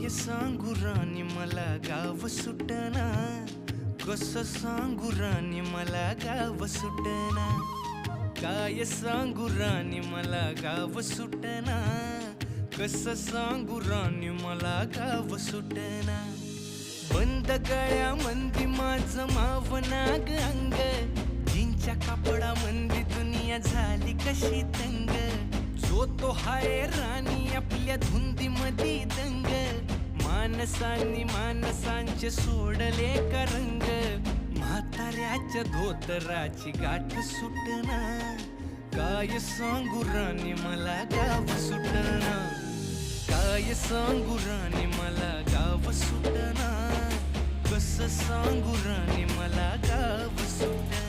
काय सांगू राणी मला गाव सुटना, कसं सांगू राणी मला गाव सुटना, काय सांगू राणी मला गाव सुटना, कसं सांगू राणी मला गाव सुटना। बंद गळ्यामंदी माझं मावनाग अंग, जीनच्या कापडामंदी दुनिया झाली कशी तंग, जो तो हाय राणी आपल्या धुंदीमधी दंग, माणसांनी माणसांचे सोडले का रंग, म्हाताऱ्याच्या धोतराची गाठ सुटना, काय सांगू राणी मला गाव सुटना, काय सांगू राणी मला गाव सुटना, कसं सांगू राणी मला गाव सुटना।